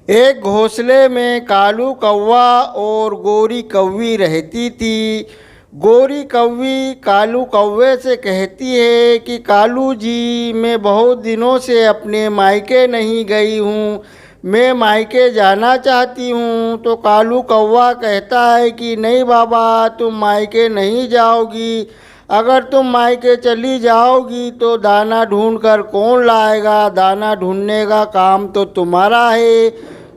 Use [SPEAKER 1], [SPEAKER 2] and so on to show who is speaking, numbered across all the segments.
[SPEAKER 1] एक घोंसले में कालू कौवा और गोरी कौवी रहती थी। गोरी कौवी कालू कौवे से कहती है कि कालू जी, मैं बहुत दिनों से अपने मायके नहीं गई हूँ, मैं मायके जाना चाहती हूँ। तो कालू कौवा कहता है कि नहीं बाबा, तुम मायके नहीं जाओगी। अगर तुम मायके चली जाओगी तो दाना ढूंढ कर कौन लाएगा, दाना ढूंढने का काम तो तुम्हारा है।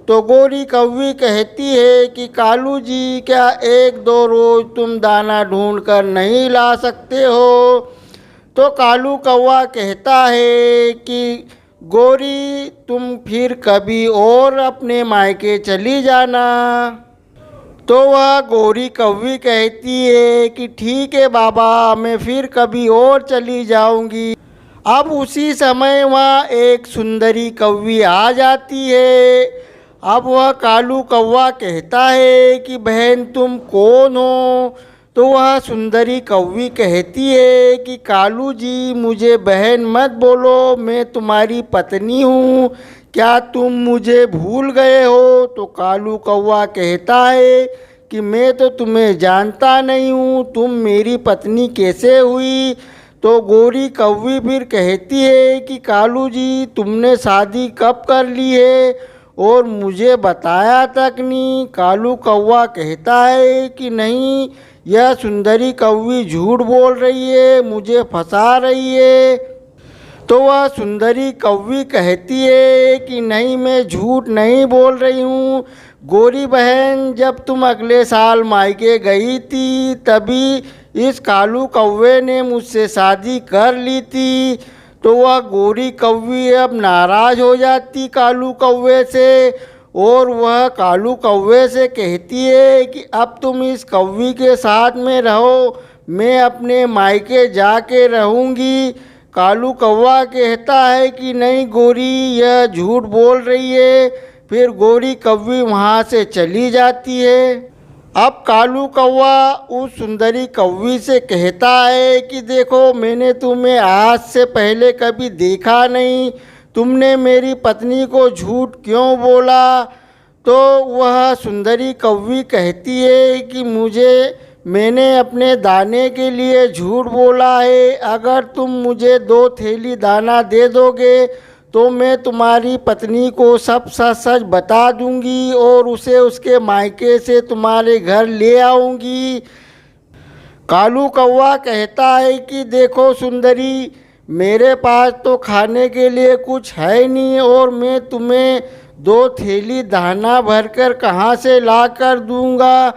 [SPEAKER 1] तो गोरी कौवी कहती है कि कालू जी, क्या एक दो रोज तुम दाना ढूंढ कर नहीं ला सकते हो। तो कालू कौवा कहता है कि गोरी, तुम फिर कभी और अपने मायके चली जाना। तो वह गोरी कौवी कहती है कि ठीक है बाबा, मैं फिर कभी और चली जाऊंगी। अब उसी समय वहाँ एक सुंदरी कौवी आ जाती है। अब वह कालू कौवा कहता है कि बहन, तुम कौन हो। तो वह सुंदरी कौवी कहती है कि कालू जी, मुझे बहन मत बोलो, मैं तुम्हारी पत्नी हूँ, क्या तुम मुझे भूल गए हो। तो कालू कौवा कहता है कि मैं तो तुम्हें जानता नहीं हूँ, तुम मेरी पत्नी कैसे हुई। तो गोरी कौवी फिर कहती है कि कालू जी, तुमने शादी कब कर ली है और मुझे बताया तक नहीं। कालू कौवा कहता है कि नहीं, यह सुंदरी कौवी झूठ बोल रही है, मुझे फंसा रही है। तो वह सुंदरी कौवी कहती है कि नहीं, मैं झूठ नहीं बोल रही हूँ। गोरी बहन, जब तुम अगले साल मायके गई थी तभी इस कालू कौवे ने मुझसे शादी कर ली थी। तो वह गोरी कौवी अब नाराज़ हो जाती कालू कौवे से, और वह कालू कौवे से कहती है कि अब तुम इस कौवी के साथ में रहो, मैं अपने मायके जाके रहूँगी। कालू कौवा कहता है कि नहीं गोरी, यह झूठ बोल रही है। फिर गोरी कौवी वहाँ से चली जाती है। अब कालू कौवा उस सुंदरी कौवी से कहता है कि देखो, मैंने तुम्हें आज से पहले कभी देखा नहीं, तुमने मेरी पत्नी को झूठ क्यों बोला। तो वह सुंदरी कौवी कहती है कि मैंने अपने दाने के लिए झूठ बोला है। अगर तुम मुझे 2 थैली दाना दे दोगे तो मैं तुम्हारी पत्नी को सब सच सच बता दूंगी और उसे उसके मायके से तुम्हारे घर ले आऊंगी। कालू कौवा कहता है कि देखो सुंदरी, मेरे पास तो खाने के लिए कुछ है नहीं और मैं तुम्हें 2 थैली दाना भरकर कहाँ से ला कर दूँगा।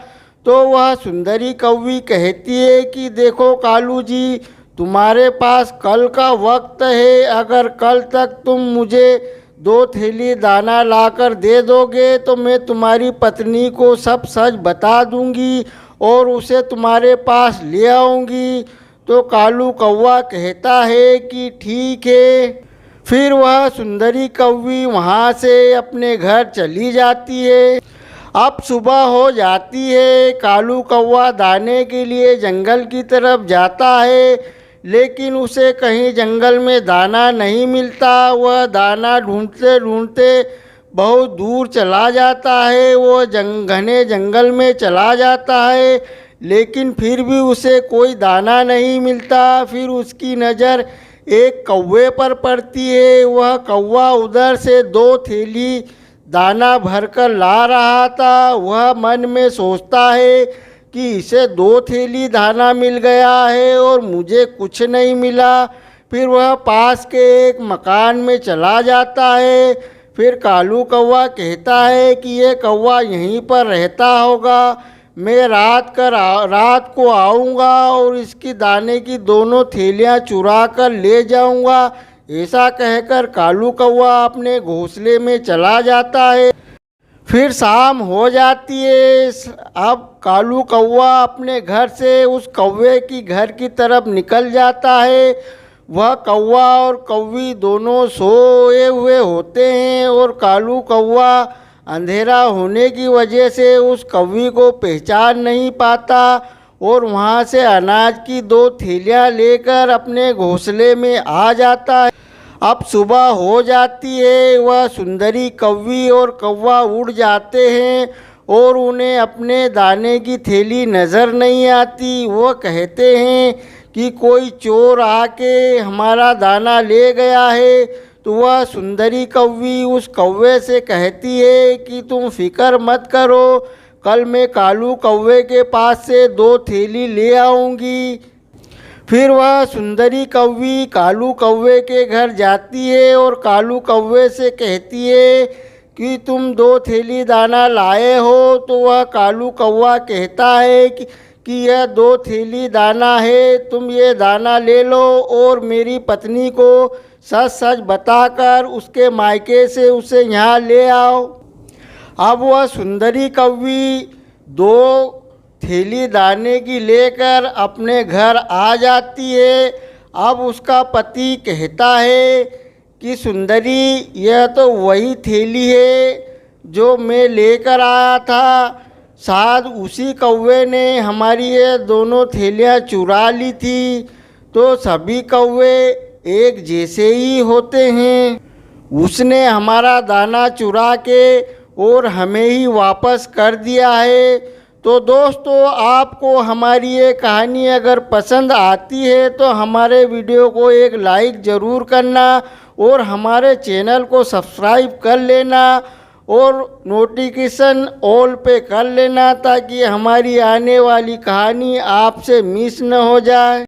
[SPEAKER 1] तो वह सुंदरी कौवी कहती है कि देखो कालू जी, तुम्हारे पास कल का वक्त है, अगर कल तक तुम मुझे 2 थैली दाना लाकर दे दोगे तो मैं तुम्हारी पत्नी को सब सच बता दूंगी और उसे तुम्हारे पास ले आऊँगी। तो कालू कौवा कहता है कि ठीक है। फिर वह सुंदरी कौवी वहाँ से अपने घर चली जाती है। अब सुबह हो जाती है। कालू कौवा दाने के लिए जंगल की तरफ जाता है, लेकिन उसे कहीं जंगल में दाना नहीं मिलता। वह दाना ढूंढते ढूंढते बहुत दूर चला जाता है। वो घने जंगल में चला जाता है, लेकिन फिर भी उसे कोई दाना नहीं मिलता। फिर उसकी नज़र एक कौवे पर पड़ती है। वह कौवा उधर से 2 थैली दाना भरकर ला रहा था। वह मन में सोचता है कि इसे 2 थैली दाना मिल गया है और मुझे कुछ नहीं मिला। फिर वह पास के एक मकान में चला जाता है। फिर कालू कौवा कहता है कि ये कौवा यहीं पर रहता होगा, मैं रात को आऊँगा और इसकी दाने की दोनों थैलियाँ चुरा कर ले जाऊँगा। ऐसा कहकर कालू कौवा अपने घोंसले में चला जाता है। फिर शाम हो जाती है। अब कालू कौवा अपने घर से उस कौवे की घर की तरफ निकल जाता है। वह कौवा और कौवी दोनों सोए हुए होते हैं और कालू कौवा अंधेरा होने की वजह से उस कौवी को पहचान नहीं पाता और वहाँ से अनाज की 2 थैलियाँ लेकर अपने घोंसले में आ जाता है। अब सुबह हो जाती है, वह सुंदरी कौवी और कौवा उड़ जाते हैं और उन्हें अपने दाने की थैली नज़र नहीं आती। वो कहते हैं कि कोई चोर आके हमारा दाना ले गया है। तो वह सुंदरी कौवी उस कौवे से कहती है कि तुम फिक्र मत करो, कल मैं कालू कौवे के पास से 2 थैली ले आऊँगी। फिर वह सुंदरी कौवी कालू कौवे के घर जाती है और कालू कौवे से कहती है कि तुम 2 थैली दाना लाए हो। तो वह कालू कौवा कहता है कि यह 2 थैली दाना है, तुम ये दाना ले लो और मेरी पत्नी को सच सच बताकर उसके मायके से उसे यहाँ ले आओ। अब वह सुंदरी कौवी 2 थैली दाने की लेकर अपने घर आ जाती है। अब उसका पति कहता है कि सुंदरी, यह तो वही थैली है जो मैं लेकर आया था, शायद उसी कौवे ने हमारी ये दोनों थैलियाँ चुरा ली थी। तो सभी कौवे एक जैसे ही होते हैं, उसने हमारा दाना चुरा के और हमें ही वापस कर दिया है। तो दोस्तों, आपको हमारी ये कहानी अगर पसंद आती है तो हमारे वीडियो को एक लाइक ज़रूर करना और हमारे चैनल को सब्सक्राइब कर लेना और नोटिफिकेशन ऑल पे कर लेना ताकि हमारी आने वाली कहानी आपसे मिस न हो जाए।